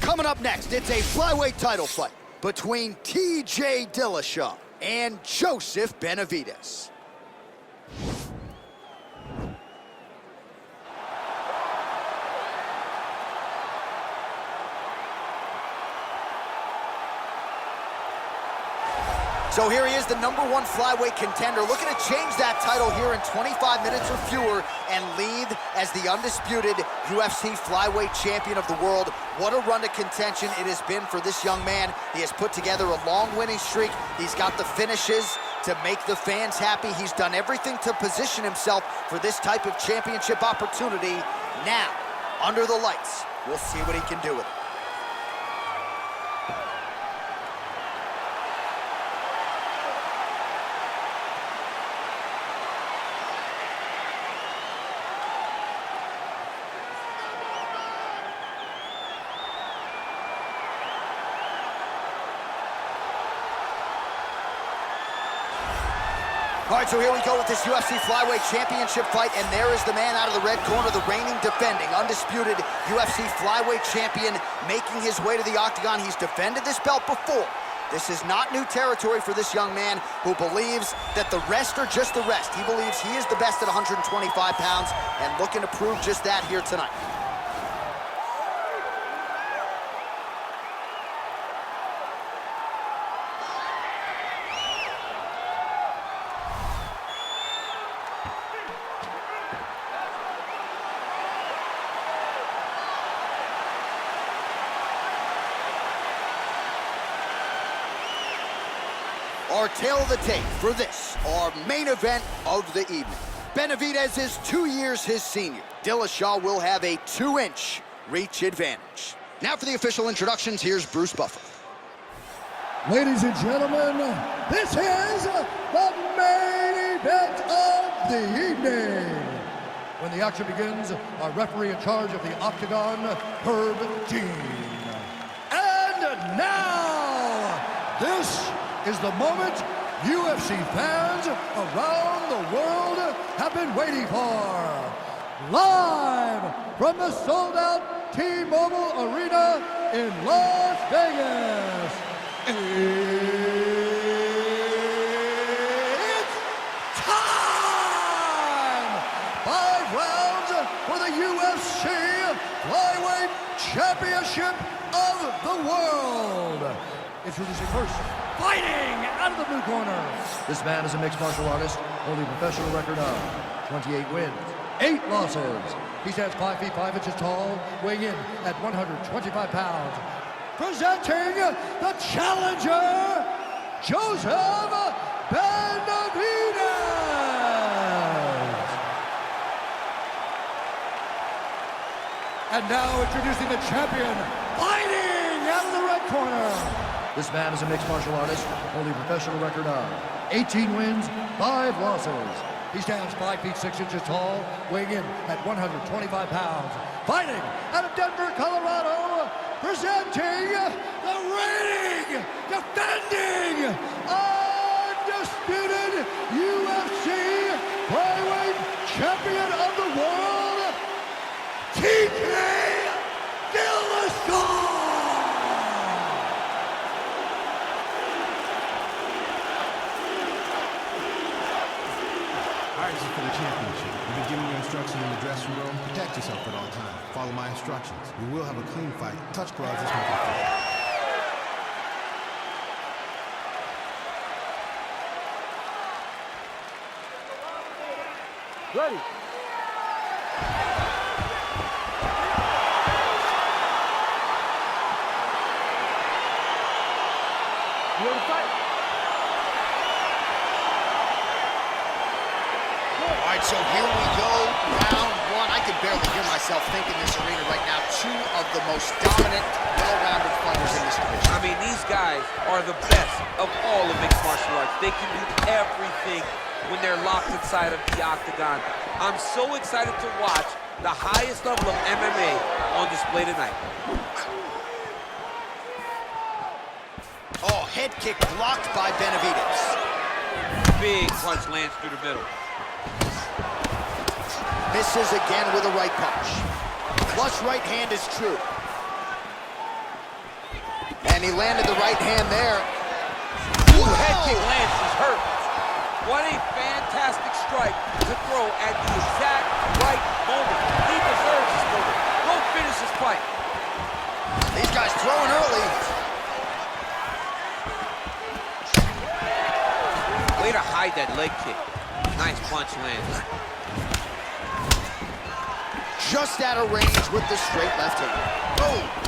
Coming up next, it's a flyweight title fight between TJ Dillashaw and Joseph Benavidez. So here he is, the #1 flyweight contender, looking to change that title here in 25 minutes or fewer and lead as the undisputed UFC flyweight champion of the world. What a run to contention it has been for this young man. He has put together a long winning streak. He's got the finishes to make the fans happy. He's done everything to position himself for this type of championship opportunity. Now, under the lights, we'll see what he can do with it. All right, so here we go with this UFC flyweight championship fight, and there is the man out of the red corner, the reigning, defending, undisputed UFC flyweight champion, making his way to the octagon. He's defended this belt before. This is not new territory for this young man who believes that the rest are just the rest. He believes he is the best at 125 pounds and looking to prove just that here tonight. Our tale of the tape for this, our main event of the evening. Benavidez is 2 years his senior. Dillashaw will have a 2-inch reach advantage. Now for the official introductions, here's Bruce Buffer. Ladies and gentlemen, this is the main event of the evening. When the action begins, our referee in charge of the octagon, Herb Dean. And now, this is the moment UFC fans around the world have been waiting for. Live from the sold-out T-Mobile Arena in Las Vegas. It's time! 5 rounds for the UFC Flyweight Championship of the World. Introducing first, fighting out of the blue corner. This man is a mixed martial artist, holding a professional record of 28 wins, 8 losses. He stands 5 feet 5 inches tall, weighing in at 125 pounds. Presenting the challenger, Joseph Benavidez. And now introducing the champion, fighting out of the red corner. This man is a mixed martial artist, holding a professional record of 18 wins, 5 losses. He stands 5 feet 6 inches tall, weighing in at 125 pounds. Fighting out of Denver, Colorado, presenting the reigning, defending, undisputed UFC flyweight champion of the world, TJ Dillashaw. This is for the championship. You've been giving your instructions in the dressing room. Protect yourself at all times. Follow my instructions. We will have a clean fight. Touch gloves. This one. Ready. You ready to fight? All right, so here we go, round 1. I can barely hear myself think in this arena right now. 2 of the most dominant, well-rounded fighters in this division. I mean, these guys are the best of all of mixed martial arts. They can do everything when they're locked inside of the octagon. I'm so excited to watch the highest level of MMA on display tonight. Oh, head kick blocked by Benavidez. Big punch lands through the middle. Misses again with a right punch. Flush right hand is true. And he landed the right hand there. Ooh, head kick lands, he's hurt. What a fantastic strike to throw at the exact right moment. He deserves this moment. Go finish this fight. These guys throwing early. Way to hide that leg kick. Nice punch lands. Just out of range with the straight left hand. Oh!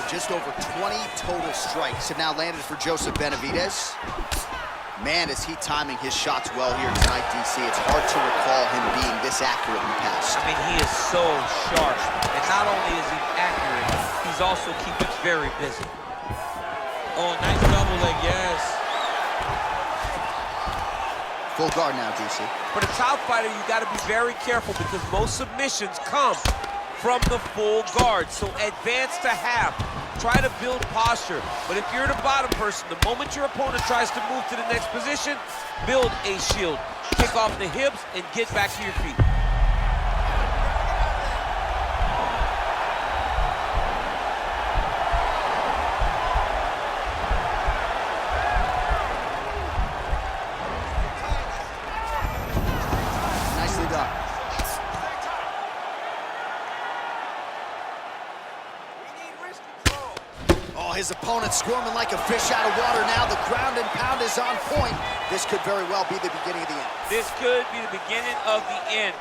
Just over 20 total strikes have now landed for Joseph Benavidez. Man, is he timing his shots well here tonight, DC. It's hard to recall him being this accurate in the past. I mean, he is so sharp. And not only is he accurate, he's also keeping very busy. Oh, nice double leg, yes. Full guard now, DC. For the top fighter, you got to be very careful because most submissions come from the full guard. So advance to half. Try to build posture. But if you're the bottom person, the moment your opponent tries to move to the next position, build a shield. Kick off the hips and get back to your feet. Nicely done. His opponent squirming like a fish out of water now. The ground and pound is on point. This could very well be the beginning of the end. This could be the beginning of the end.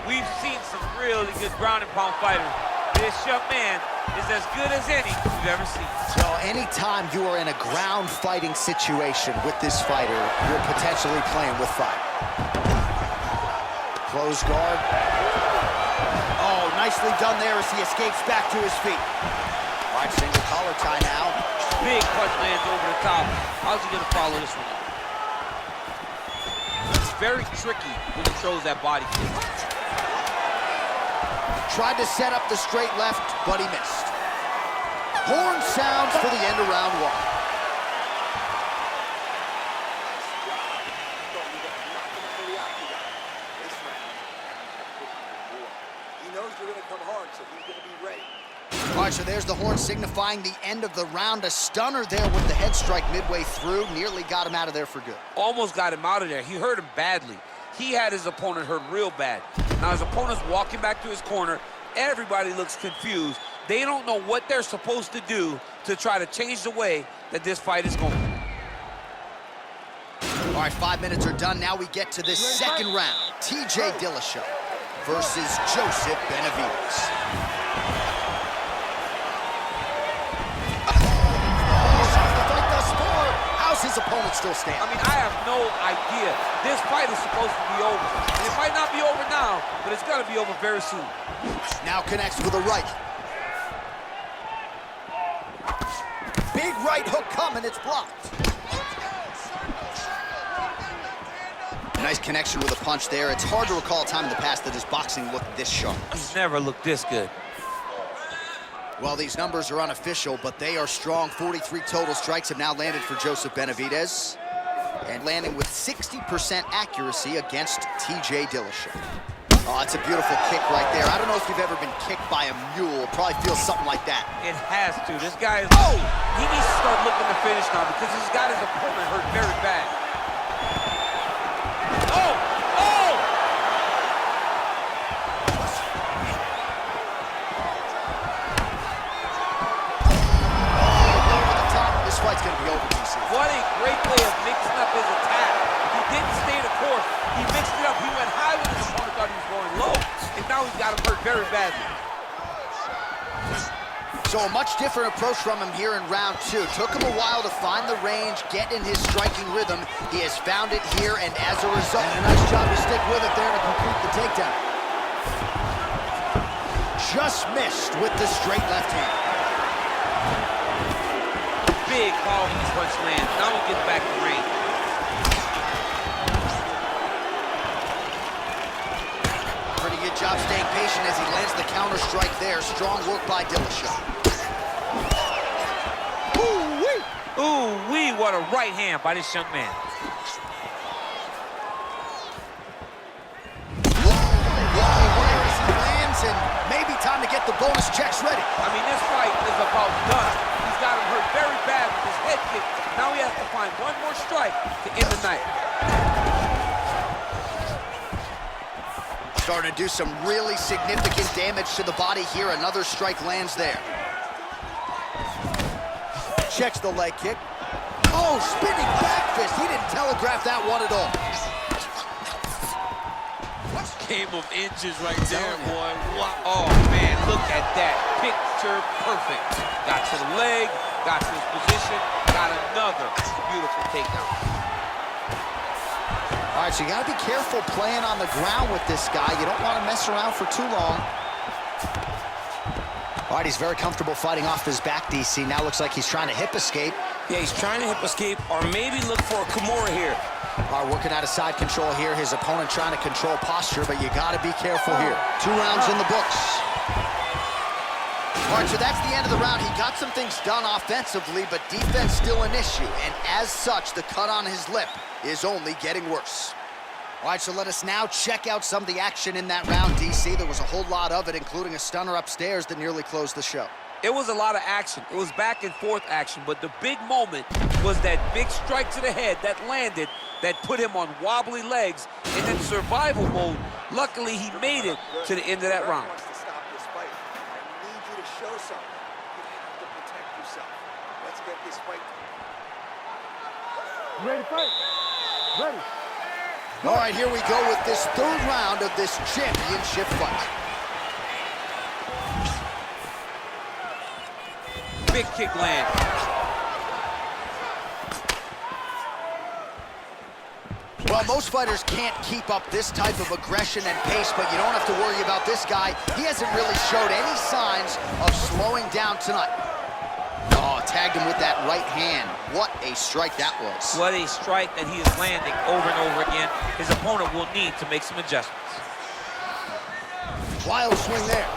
We've seen some really good ground and pound fighters. This young man is as good as any we've ever seen. So anytime you are in a ground fighting situation with this fighter, you're potentially playing with fire. Close guard. Oh, nicely done there as he escapes back to his feet. All right, single collar tie now. Big punch lands over the top. How's he gonna follow this one up? It's very tricky when he throws that body kick. Tried to set up the straight left, but he missed. Horn sounds for the end of round one. He knows you're gonna come hard, so he's gonna be ready. All right, so there's the horn signifying the end of the round. A stunner there with the head strike midway through. Nearly got him out of there for good. Almost got him out of there. He hurt him badly. He had his opponent hurt real bad. Now his opponent's walking back to his corner. Everybody looks confused. They don't know what they're supposed to do to try to change the way that this fight is going. All right, 5 minutes are done. Now we get to this second round. TJ Dillashaw versus Joseph Benavidez. His opponent still stands. I mean, I have no idea. This fight is supposed to be over. And it might not be over now, but it's going to be over very soon. Now connects with a right. Big right hook coming, it's blocked. Nice connection with a punch there. It's hard to recall a time in the past that his boxing looked this sharp. He's never looked this good. Well, these numbers are unofficial, but they are strong. 43 total strikes have now landed for Joseph Benavidez, and landing with 60% accuracy against TJ Dillashaw. Oh, it's a beautiful kick right there. I don't know if you've ever been kicked by a mule. Probably feels something like that. It has to. This guy is... Oh! He needs to start looking to finish now because he's got his opponent hurt very bad. Oh! Oh! This fight's gonna be over, DC. What a great way of mixing up his attack. He didn't stay the course. He mixed it up. He went high when his opponent thought he was going low. And now he's got him hurt very badly. So a much different approach from him here in round two. Took him a while to find the range, get in his striking rhythm. He has found it here, and as a result, a nice job to stick with it there to complete the takedown. Just missed with the straight left hand. Big powerful punch lands. Now he gets back to range. Pretty good job staying patient as he lands the counter strike there. Strong work by Dillashaw. Ooh-wee! Ooh-wee, what a right hand by this young man. checks ready. I mean, this fight is about done. He's got him hurt very bad with his head kick. Now he has to find one more strike to end the night. Starting to do some really significant damage to the body here. Another strike lands there. Checks the leg kick. Oh, spinning back fist. He didn't telegraph that one at all. Game of inches right there, boy. Oh, man, look at that. Picture perfect. Got to the leg, got to his position, got another beautiful takedown. All right, so you got to be careful playing on the ground with this guy. You don't want to mess around for too long. All right, he's very comfortable fighting off his back, DC. Now looks like he's trying to hip escape. Yeah, he's trying to hip escape or maybe look for a Kimura here. All right, working out of side control here. His opponent trying to control posture, but you got to be careful here. 2 rounds in the books. All right, so that's the end of the round. He got some things done offensively, but defense still an issue. And as such, the cut on his lip is only getting worse. All right, so let us now check out some of the action in that round, DC. There was a whole lot of it, including a stunner upstairs that nearly closed the show. It was a lot of action. It was back and forth action, but the big moment was that big strike to the head that landed, that put him on wobbly legs, and then survival mode. Luckily, he made it to the end of that round. Ready to fight? Ready. All right, here we go with this 3rd round of this championship fight. Big kick land. Well, most fighters can't keep up this type of aggression and pace, but you don't have to worry about this guy. He hasn't really showed any signs of slowing down tonight. Oh, tagged him with that right hand. What a strike that was. What a strike that he is landing over and over again. His opponent will need to make some adjustments. Wild swing there.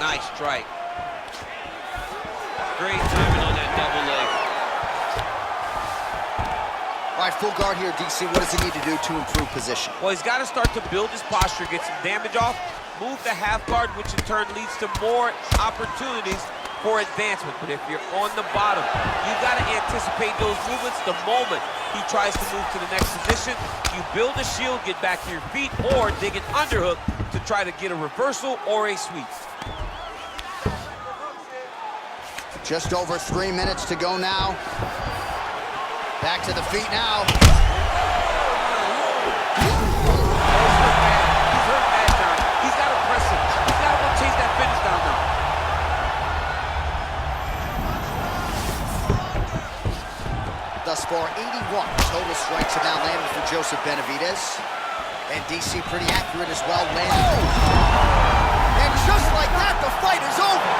Nice strike. Great timing on that double leg. All right, full guard here, DC. What does he need to do to improve position? Well, he's got to start to build his posture, get some damage off, move the half guard, which in turn leads to more opportunities for advancement. But if you're on the bottom, you got to anticipate those movements the moment he tries to move to the next position. You build a shield, get back to your feet, or dig an underhook to try to get a reversal or a sweep. Just over 3 minutes to go now. Back to the feet now. He's hurt bad now. He's got to press him. He's got to go chase that finish down now. Thus far, 81 total strikes have now landed for Joseph Benavidez. And DC pretty accurate as well, landing. And just like that, the fight is over.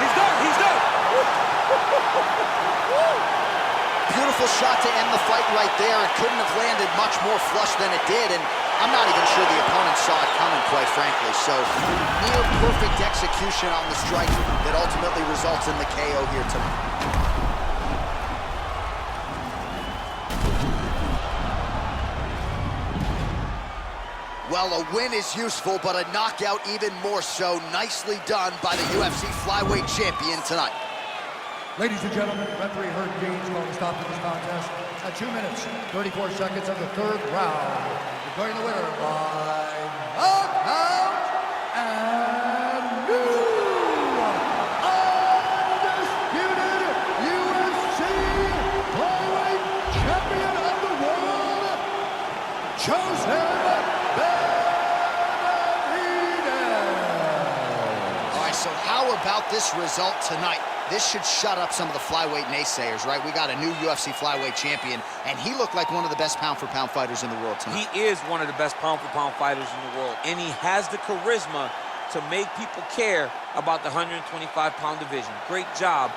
He's done. He's done. Beautiful shot to end the fight right there. It couldn't have landed much more flush than it did, and I'm not even sure the opponent saw it coming, quite frankly. So, near perfect execution on the strike that ultimately results in the KO here tonight. Well, a win is useful, but a knockout even more so. Nicely done by the UFC flyweight champion tonight. Ladies and gentlemen, referee Herb Dean's going to stop this contest at 2 minutes, 34 seconds of the 3rd round. Declaring the winner by knockout and new undisputed UFC flyweight champion of the world, Joseph Benavidez. All right, so how about this result tonight? This should shut up some of the flyweight naysayers, right? We got a new UFC flyweight champion, and he looked like one of the best pound-for-pound fighters in the world tonight. He is one of the best pound-for-pound fighters in the world, and he has the charisma to make people care about the 125-pound division. Great job